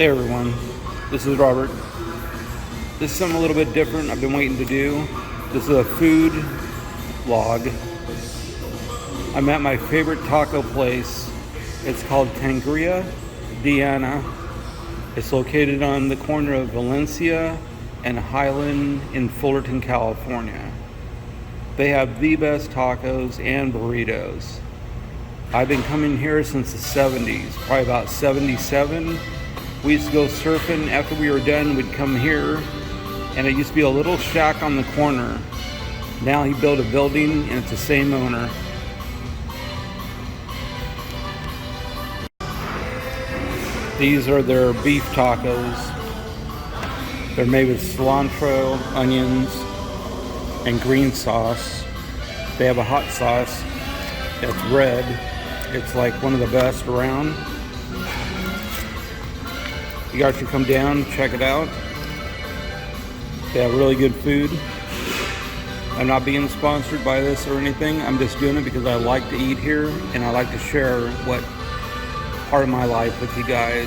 Hey everyone, this is Robert. This is something a little bit different I've been waiting to do. This is a food vlog. I'm at my favorite taco place. It's called Tangeria Diana. It's located on the corner of Valencia and Highland in Fullerton, California. They have the best tacos and burritos. I've been coming here since the 70s, probably about 77. We used to go surfing. After we were done, we'd come here, and it used to be a little shack on the corner. Now he built a building, and it's the same owner. These are their beef tacos. They're made with cilantro, onions, and green sauce. They have a hot sauce that's red. It's like one of the best around. You guys should come down, check it out. They have really good food. I'm not being sponsored by this or anything. I'm just doing it because I like to eat here and I like to share what part of my life with you guys.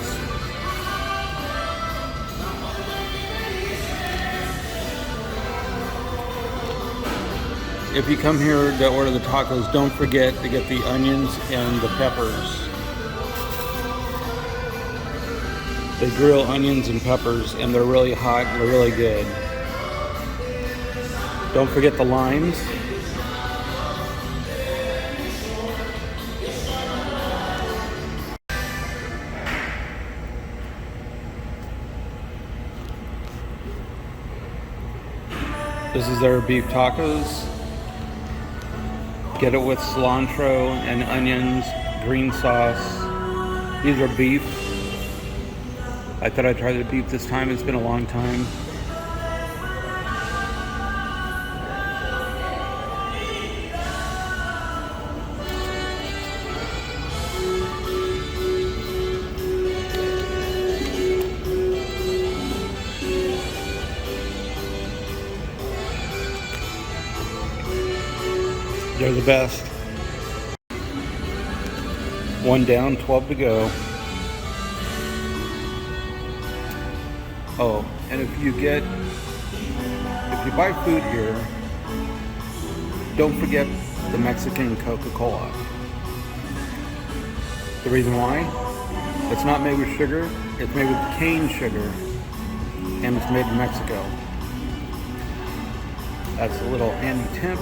If you come here to order the tacos, don't forget to get the onions and the peppers. They grill onions and peppers, and they're really hot and they're really good. Don't forget the limes. This is their beef tacos. Get it with cilantro and onions, green sauce. These are beef. I thought I'd try the beef this time. It's been a long time. They're the best. One down, 12 to go. Oh, and if you buy food here, don't forget the Mexican Coca-Cola. The reason why? It's not made with sugar, it's made with cane sugar, and it's made in Mexico. That's a little handy tip.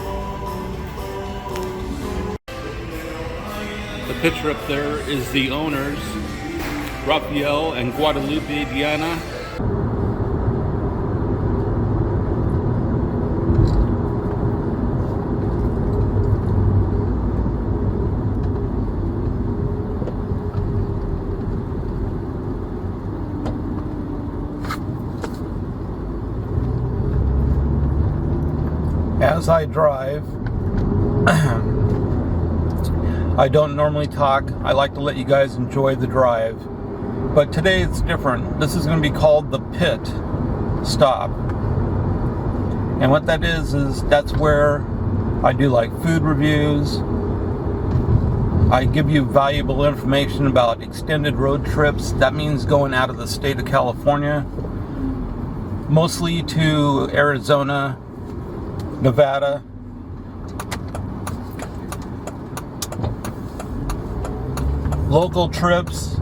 The picture up there is the owners, Rafael and Guadalupe Diana. As I drive, I don't normally talk. I like to let you guys enjoy the drive. But today it's different. This is going to be called the pit stop. And what that is that's where I do like food reviews. I give you valuable information about extended road trips. That means going out of the state of California, mostly to Arizona, Nevada. Local trips,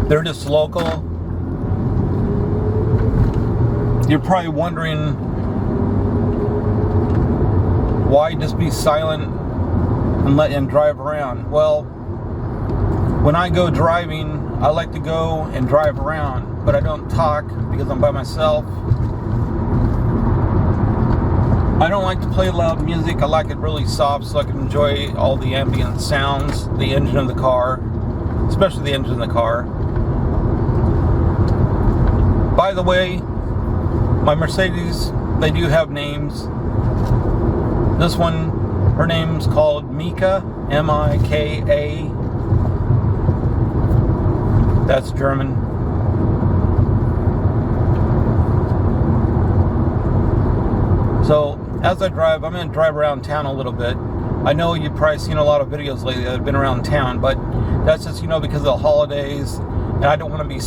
they're just local. You're probably wondering why just be silent and let him drive around. Well, when I go driving, I like to go and drive around, but I don't talk because I'm by myself. I don't like to play loud music. I like it really soft so I can enjoy all the ambient sounds, the engine of the car, especially the engine of the car. By the way, my Mercedes, they do have names. This one, her name's called Mika, M-I-K-A. That's German. So, as I drive, I'm going to drive around town a little bit. I know you've probably seen a lot of videos lately that have been around town, but that's just, because of the holidays and I don't want to be,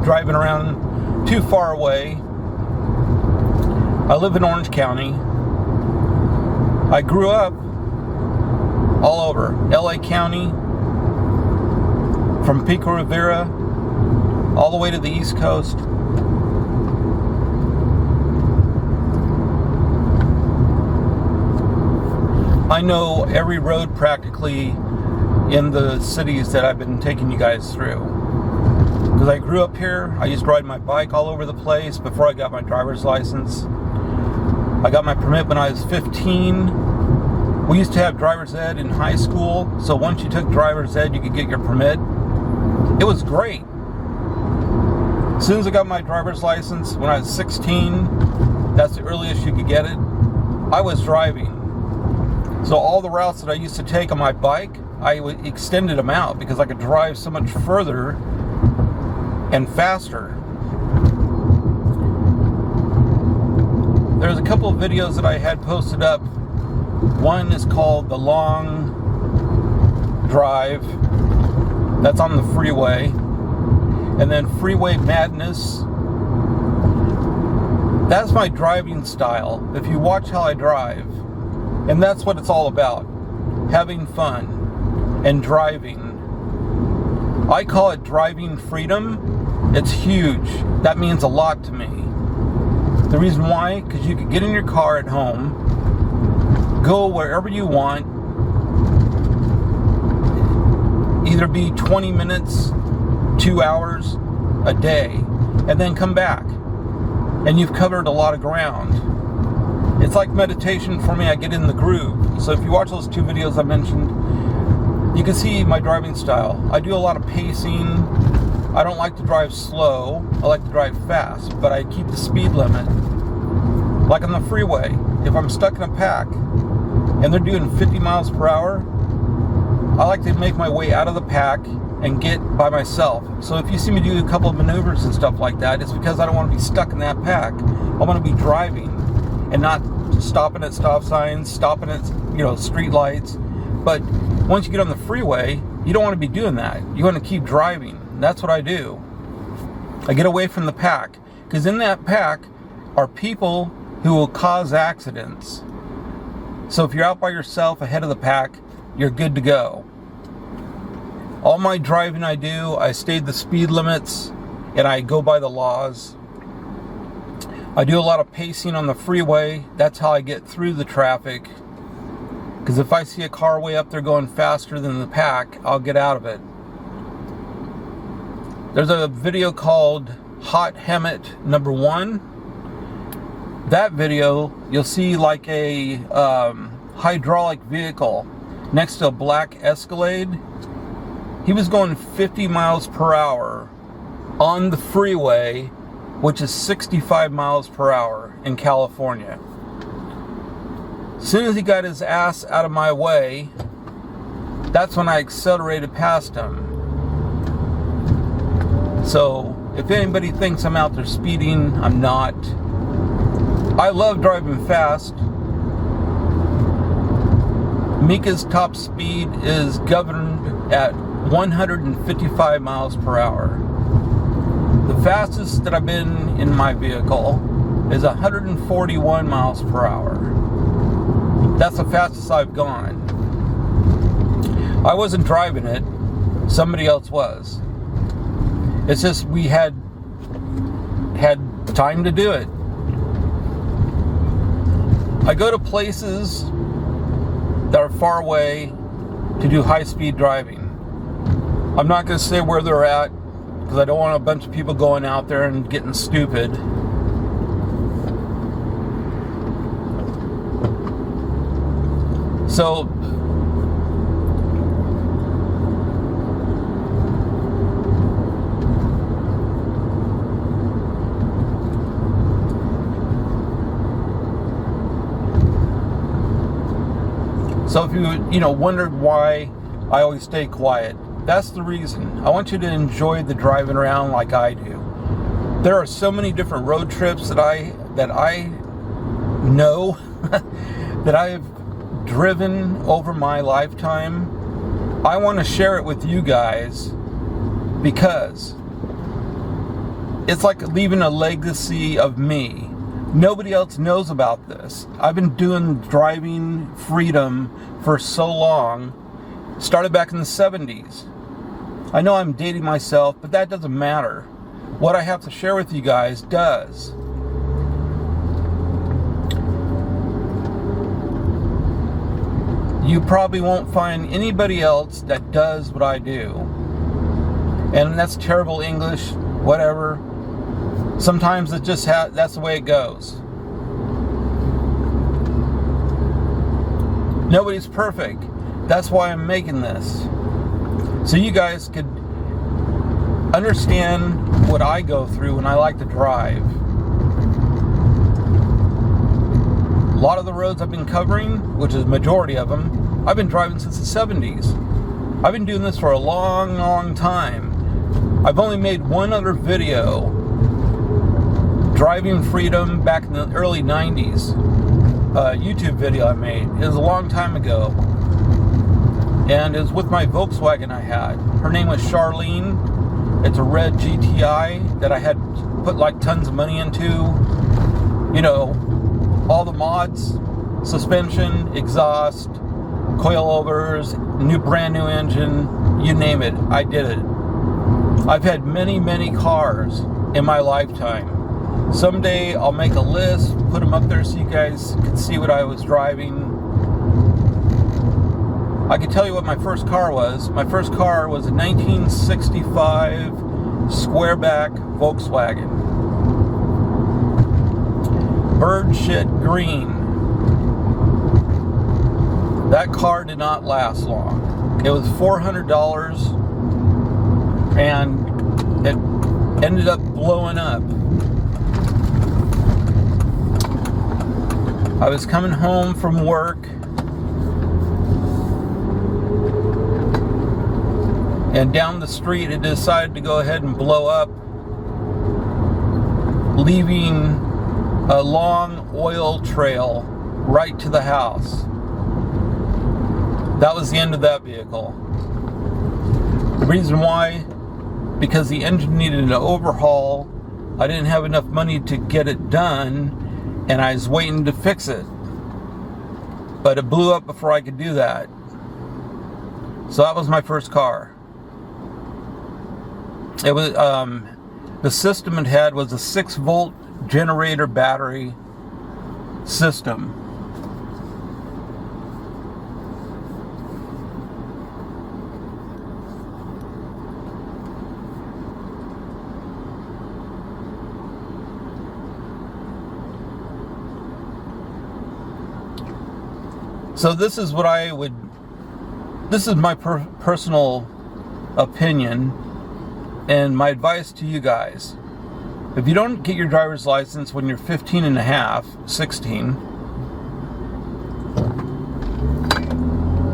driving around too far away. I live in Orange County. I grew up all over LA County, from Pico Rivera all the way to the East Coast. I know every road practically in the cities that I've been taking you guys through. Because I grew up here, I used to ride my bike all over the place before I got my driver's license. I got my permit when I was 15. We used to have driver's ed in high school, so once you took driver's ed, you could get your permit. It was great. As soon as I got my driver's license, when I was 16, that's the earliest you could get it, I was driving. So all the routes that I used to take on my bike, I extended them out because I could drive so much further and faster. There's a couple of videos that I had posted up. One is called The Long Drive. That's on the freeway. And then Freeway Madness. That's my driving style. If you watch how I drive. And that's what it's all about. Having fun and driving. I call it driving freedom. It's huge. That means a lot to me. The reason why? Because you could get in your car at home, go wherever you want, either be 20 minutes, 2 hours a day, and then come back. And you've covered a lot of ground. It's like meditation for me. I get in the groove. So if you watch those 2 videos I mentioned, you can see my driving style. I do a lot of pacing. I don't like to drive slow. I like to drive fast, but I keep the speed limit. Like on the freeway, if I'm stuck in a pack and they're doing 50 miles per hour, I like to make my way out of the pack and get by myself. So if you see me do a couple of maneuvers and stuff like that, it's because I don't want to be stuck in that pack. I want to be driving and not stopping at stop signs, stopping at, street lights. But once you get on the freeway, you don't want to be doing that. You want to keep driving. That's what I do. I get away from the pack, because in that pack are people who will cause accidents. So if you're out by yourself ahead of the pack, you're good to go. All my driving I do, I stay the speed limits and I go by the laws. I do a lot of pacing on the freeway. That's how I get through the traffic. Because if I see a car way up there going faster than the pack, I'll get out of it. There's a video called Hot Helmet Number 1. That video, you'll see like a hydraulic vehicle next to a black Escalade. He was going 50 miles per hour on the freeway, which is 65 miles per hour in California. As soon as he got his ass out of my way, that's when I accelerated past him. So, if anybody thinks I'm out there speeding, I'm not. I love driving fast. Mika's top speed is governed at 155 miles per hour. The fastest that I've been in my vehicle is 141 miles per hour. That's the fastest I've gone. I wasn't driving it, somebody else was. It's just we had time to do it. I go to places that are far away to do high-speed driving. I'm not going to say where they're at because I don't want a bunch of people going out there and getting stupid. So if you wondered why I always stay quiet, that's the reason. I want you to enjoy the driving around like I do. There are so many different road trips that I know that I have driven over my lifetime. I want to share it with you guys because it's like leaving a legacy of me. Nobody else knows about this. I've been doing driving freedom for so long. Started back in the 70s. I know I'm dating myself, but that doesn't matter. What I have to share with you guys does. You probably won't find anybody else that does what I do. And that's terrible English, whatever. Sometimes it just that's the way it goes. Nobody's perfect. That's why I'm making this. So you guys could understand what I go through when I like to drive. A lot of the roads I've been covering, which is the majority of them, I've been driving since the 70s. I've been doing this for a long, long time. I've only made one other video, Driving Freedom, back in the early 90s. YouTube video I made. It was a long time ago. And it was with my Volkswagen I had. Her name was Charlene. It's a red GTI that I had put like tons of money into. You know, all the mods, suspension, exhaust, coilovers, brand new engine, you name it, I did it. I've had many, many cars in my lifetime. Someday I'll make a list, put them up there so you guys can see what I was driving. I can tell you what my first car was. My first car was a 1965 squareback Volkswagen. Bird shit green. That car did not last long. It was $400 and it ended up blowing up. I was coming home from work and down the street it decided to go ahead and blow up, leaving a long oil trail right to the house. That was the end of that vehicle. The reason why, because the engine needed an overhaul. I didn't have enough money to get it done, and I was waiting to fix it. But it blew up before I could do that. So that was my first car. It was the system it had was a 6-volt generator battery system. So this is what I would, this is my personal opinion and my advice to you guys. If you don't get your driver's license when you're 15 and a half, 16,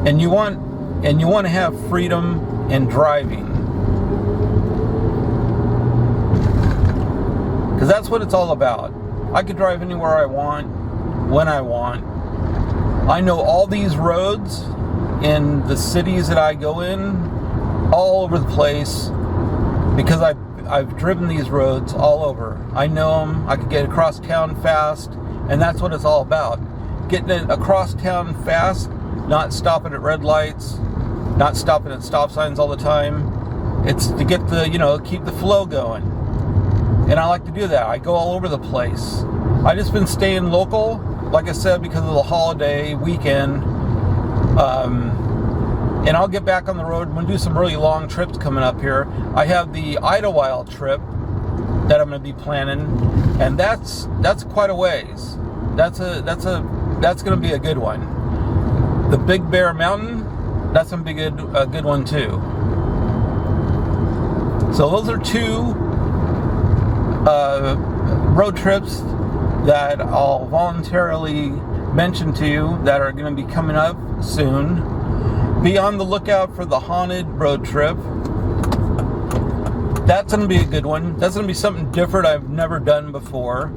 and you want to have freedom in driving, because that's what it's all about. I could drive anywhere I want, when I want. I know all these roads in the cities that I go in, all over the place, because I've driven these roads all over. I know them. I could get across town fast, and that's what it's all about. Getting it across town fast, not stopping at red lights, not stopping at stop signs all the time. It's to get the, keep the flow going. And I like to do that. I go all over the place. I just been staying local, like I said, because of the holiday weekend. And I'll get back on the road. I'm going to do some really long trips coming up here. I have the Idlewild trip that I'm going to be planning, and that's quite a ways. That's going to be a good one. The Big Bear Mountain, that's going to be a good one too. So those are two road trips that I'll voluntarily mention to you that are going to be coming up soon. Be on the lookout for the haunted road trip. That's going to be a good one. That's going to be something different I've never done before.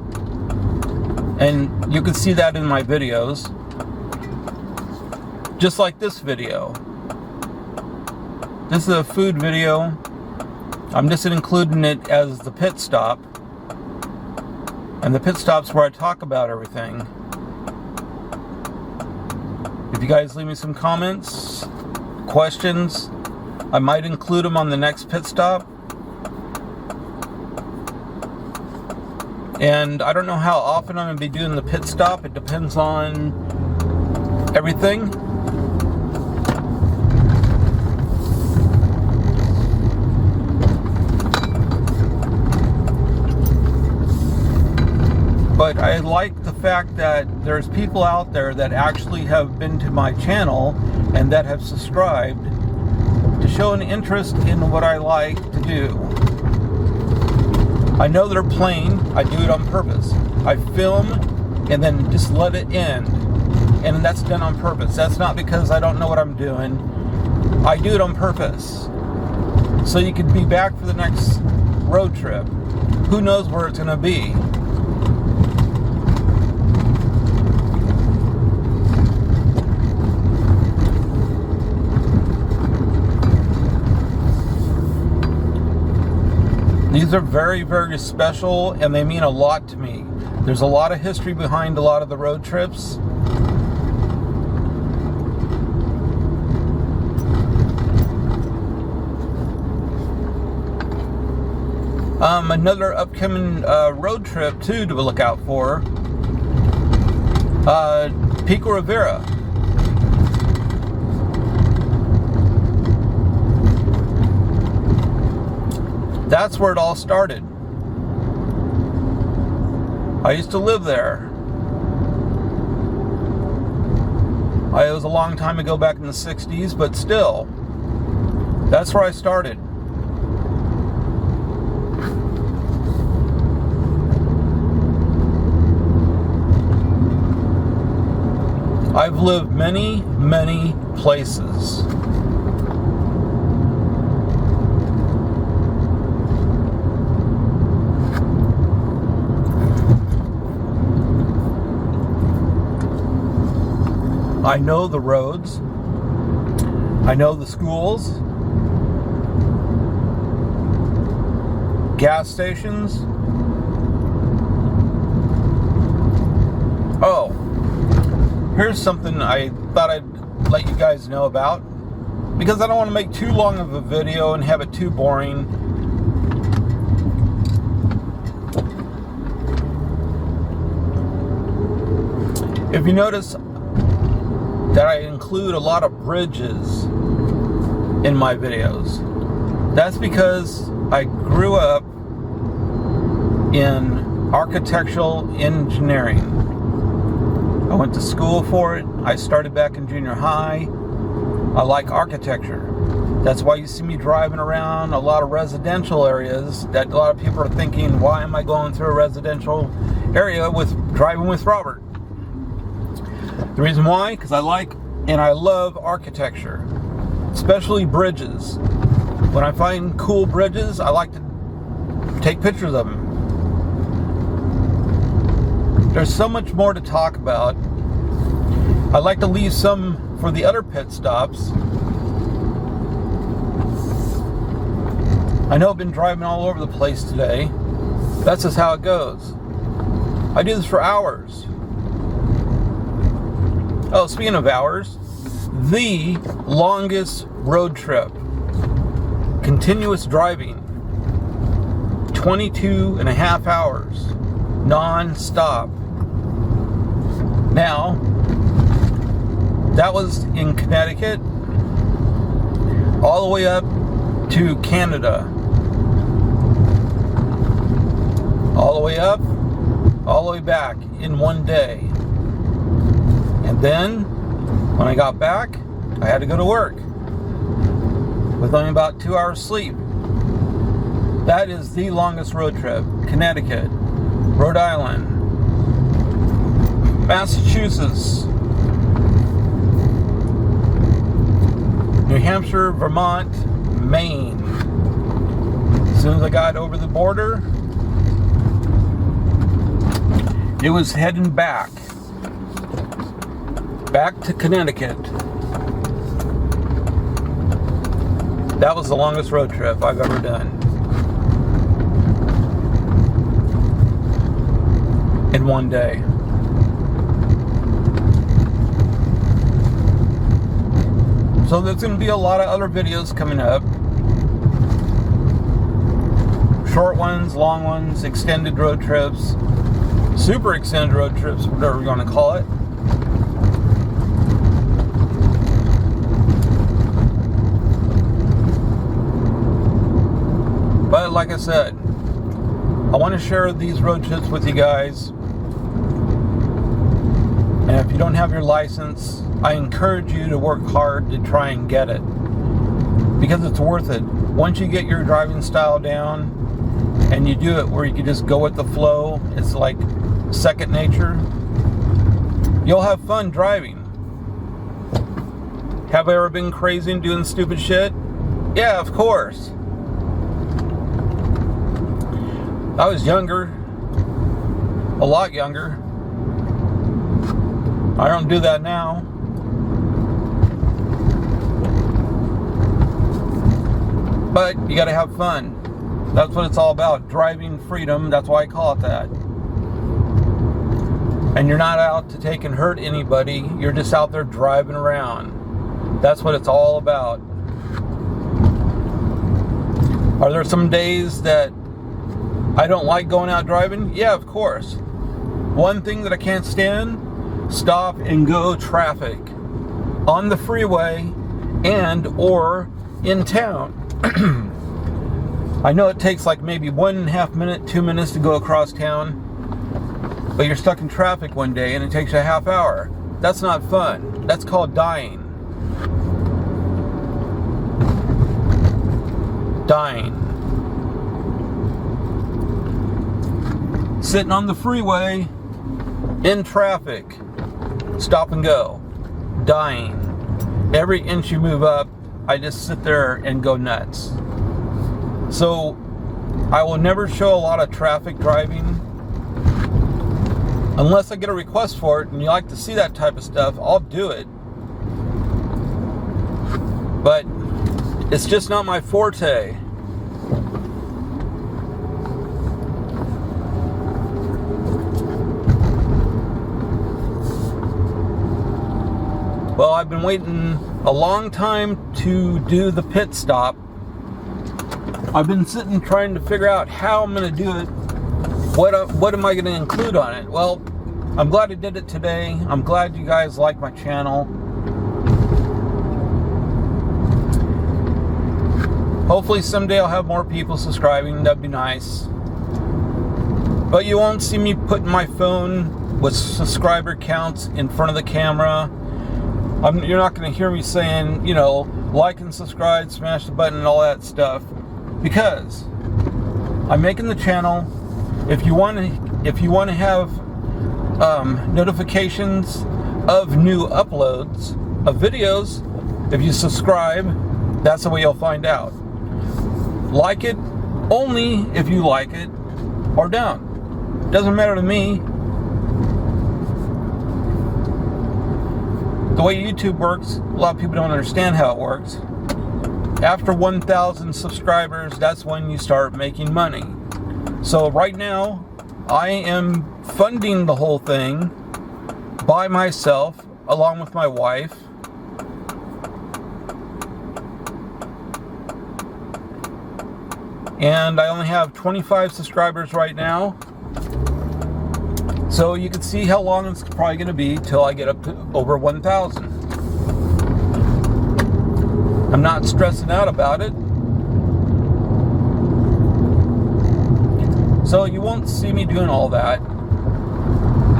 And you can see that in my videos. Just like this video. This is a food video. I'm just including it as the pit stop. And the pit stop's where I talk about everything. If you guys leave me some comments, questions, I might include them on the next pit stop. And I don't know how often I'm going to be doing the pit stop. It depends on everything. But I like the fact that there's people out there that actually have been to my channel and that have subscribed to show an interest in what I like to do. I know they're playing. I do it on purpose. I film and then just let it end. And that's done on purpose. That's not because I don't know what I'm doing. I do it on purpose. So you could be back for the next road trip. Who knows where it's going to be? These are very, very special, and they mean a lot to me. There's a lot of history behind a lot of the road trips. Another upcoming road trip, too, to look out for. Pico Rivera. That's where it all started. I used to live there. It was a long time ago, back in the 60s, but still, that's where I started. I've lived many, many places. I know the roads. I know the schools. Gas stations. Oh, here's something I thought I'd let you guys know about, because I don't want to make too long of a video and have it too boring. If you notice that I include a lot of bridges in my videos, that's because I grew up in architectural engineering. I went to school for it. I started back in junior high. I like architecture. That's why you see me driving around a lot of residential areas that a lot of people are thinking, why am I going through a residential area with driving with Robert? The reason why, because I like and I love architecture, especially bridges. When I find cool bridges, I like to take pictures of them. There's so much more to talk about. I'd like to leave some for the other pit stops. I know I've been driving all over the place today. That's just how it goes. I do this for hours. Oh, speaking of hours, the longest road trip, continuous driving, 22 and a half hours, non-stop. Now, that was in Connecticut, all the way up to Canada. All the way up, all the way back in one day. And then, when I got back, I had to go to work with only about 2 hours sleep. That is the longest road trip. Connecticut, Rhode Island, Massachusetts, New Hampshire, Vermont, Maine. As soon as I got over the border, it was heading back to Connecticut. That was the longest road trip I've ever done. one day. So there's going to be a lot of other videos coming up. Short ones, long ones, extended road trips, super extended road trips, whatever you want to call it. But like I said, I want to share these road trips with you guys. And if you don't have your license, I encourage you to work hard to try and get it. Because it's worth it. Once you get your driving style down and you do it where you can just go with the flow, it's like second nature, you'll have fun driving. Have I ever been crazy and doing stupid shit? Yeah, of course. I was younger, a lot younger. I don't do that now. But you gotta have fun. That's what it's all about. Driving freedom, that's why I call it that. And you're not out to take and hurt anybody, you're just out there driving around. That's what it's all about. Are there some days that I don't like going out driving? Yeah, of course. One thing that I can't stand, stop and go traffic on the freeway and or in town. I know it takes like maybe 1.5 minutes, 2 minutes to go across town, but you're stuck in traffic one day and it takes you a half hour. That's not fun. That's called dying. Dying. Sitting on the freeway in traffic, stop and go, dying. Every inch you move up, I just sit there and go nuts. So I will never show a lot of traffic driving unless I get a request for it and you like to see that type of stuff. I'll do it, but it's just not my forte. Well, I've been waiting a long time to do the pit stop. I've been sitting trying to figure out how I'm going to do it. What am I going to include on it? Well, I'm glad I did it today. I'm glad you guys like my channel. Hopefully someday I'll have more people subscribing. That'd be nice. But you won't see me putting my phone with subscriber counts in front of the camera. You're not going to hear me saying, like and subscribe, smash the button and all that stuff, because I'm making the channel. If you want to have notifications of new uploads of videos, if you subscribe, that's the way you'll find out. Like it only if you like it, or don't. Doesn't matter to me. The way YouTube works, a lot of people don't understand how it works. After 1,000 subscribers, that's when you start making money. So right now, I am funding the whole thing by myself, along with my wife. And I only have 25 subscribers right now. So you can see how long it's probably going to be till I get up to over 1,000. I'm not stressing out about it. So you won't see me doing all that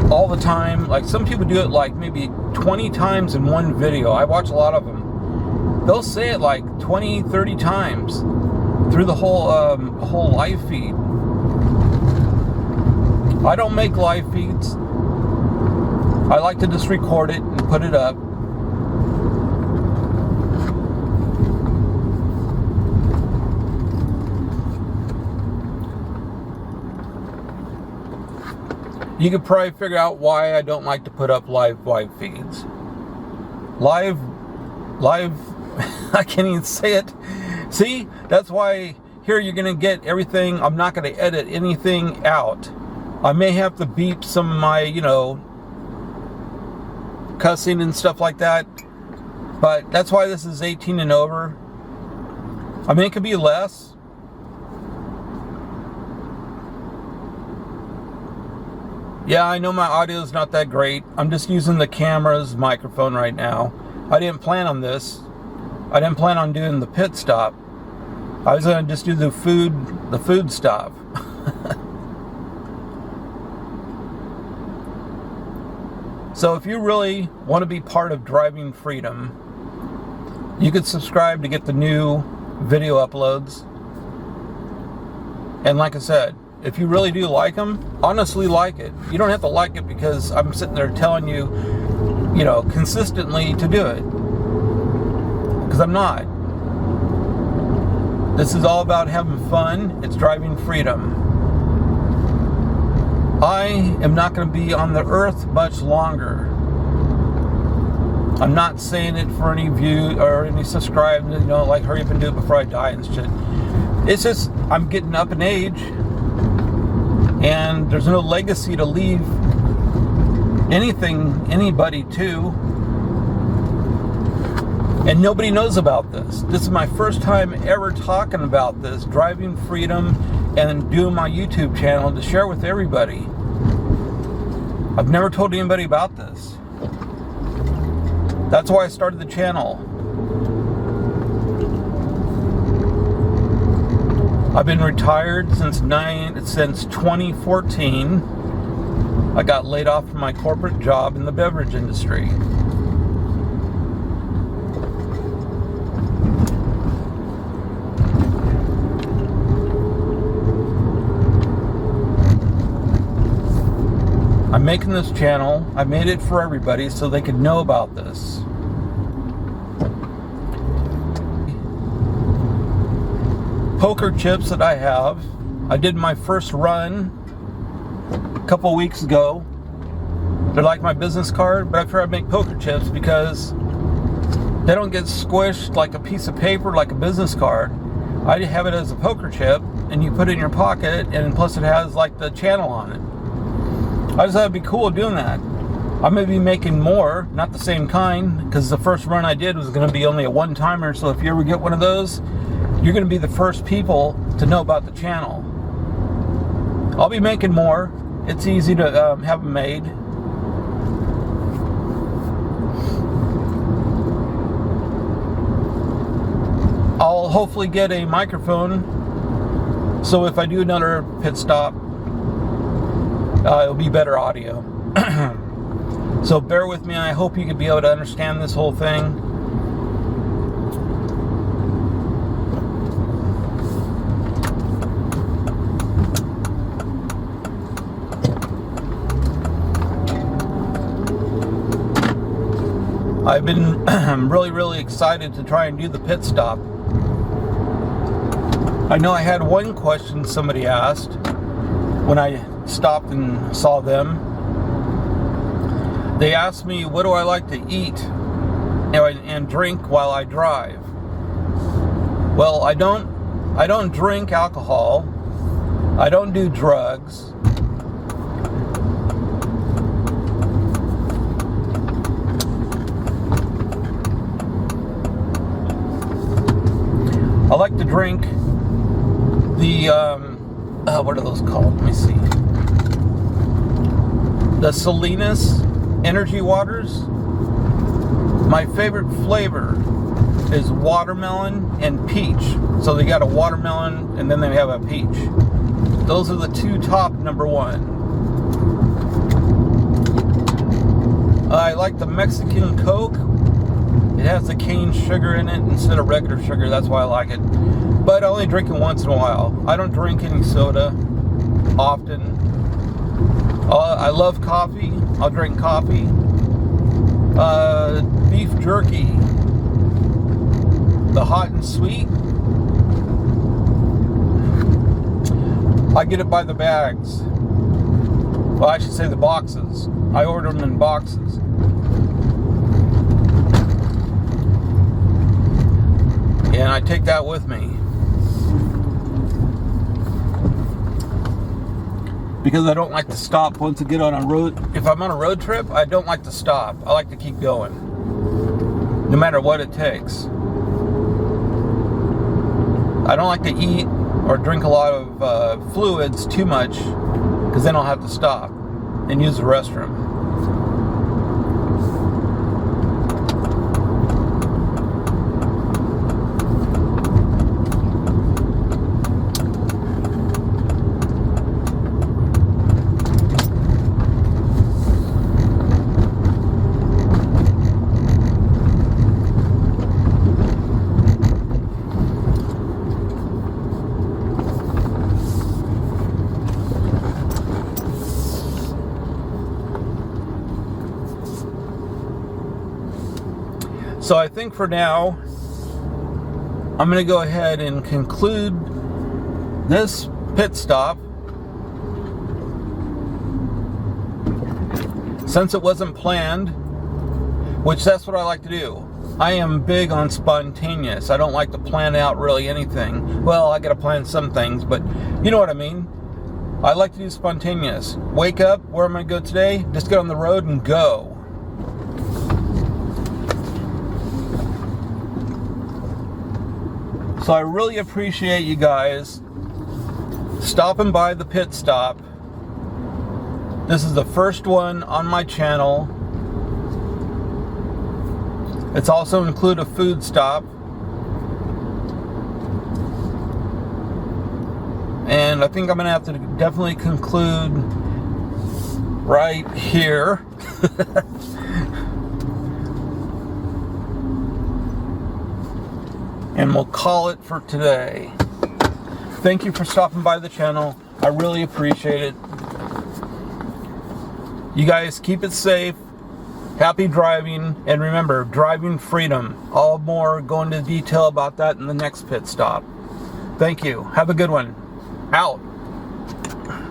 all the time. Like some people do it like maybe 20 times in one video. I watch a lot of them. They'll say it like 20, 30 times through the whole live feed. I don't make live feeds. I like to just record it and put it up. You could probably figure out why I don't like to put up live feeds. Live, I can't even say it. See, that's why here you're going to get everything. I'm not going to edit anything out. I may have to beep some of my, cussing and stuff like that. But that's why this is 18 and over. I mean, it could be less. Yeah, I know my audio is not that great. I'm just using the camera's microphone right now. I didn't plan on this. I didn't plan on doing the pit stop. I was going to just do the food stop. So if you really want to be part of Driving Freedom, you could subscribe to get the new video uploads. And like I said, if you really do like them, honestly like it. You don't have to like it because I'm sitting there telling you, consistently to do it. Because I'm not. This is all about having fun. It's Driving Freedom. I am not going to be on the earth much longer. I'm not saying it for any view or any subscribe, like hurry up and do it before I die and shit. It's just, I'm getting up in age. And there's no legacy to leave anybody to. And nobody knows about this. This is my first time ever talking about this, Driving Freedom, and doing my YouTube channel to share with everybody. I've never told anybody about this. That's why I started the channel. I've been retired since 2014. I got laid off from my corporate job in the beverage industry. I'm making this channel. I made it for everybody so they could know about this. Poker chips that I have. I did my first run a couple weeks ago. They're like my business card, but I figured I'd make poker chips because they don't get squished like a piece of paper like a business card. I have it as a poker chip, and you put it in your pocket, and plus it has like the channel on it. I just thought it'd be cool doing that. I may be making more, not the same kind, because the first run I did was going to be only a one-timer, so if you ever get one of those, you're going to be the first people to know about the channel. I'll be making more. It's easy to have them made. I'll hopefully get a microphone, so if I do another pit stop, it'll be better audio. So bear with me. I hope you can be able to understand this whole thing. I've been really excited to try and do the pit stop. I know I had one question somebody asked when I stopped and saw them. They asked me, what do I like to eat and drink while I drive? Well, I don't drink alcohol. I don't do drugs. I like to drink the what are those called? Let me see. The Salinas energy waters. My favorite flavor is watermelon and peach. So they got a watermelon and then they have a peach. Those are the two top number one. I like the Mexican Coke. It has the cane sugar in it instead of regular sugar. That's why I like it. But I only drink it once in a while. I don't drink any soda often. I love coffee. I'll drink coffee. Beef jerky. The hot and sweet. I get it by the bags. Well, I should say the boxes. I order them in boxes. And I take that with me. because I don't like to stop once I get on a road. If I'm on a road trip, I don't like to stop. I like to keep going, no matter what it takes. I don't like to eat or drink a lot of fluids too much, because then I'll have to stop and use the restroom. So I think for now, I'm going to go ahead and conclude this pit stop. Since it wasn't planned, which that's what I like to do. I am big on spontaneous. I don't like to plan out really anything. Well, I got to plan some things, but you know what I mean. I like to do spontaneous. Wake up, where am I going to go today? Just get on the road and go. So I really appreciate you guys stopping by the pit stop. This is the first one on my channel. It's also include a food stop. And I think I'm gonna have to definitely conclude right here. And we'll call it for today. Thank you for stopping by the channel. I really appreciate it. You guys keep it safe. Happy driving. And remember, driving freedom. I'll more go into detail about that in the next pit stop. Thank you. Have a good one. Out.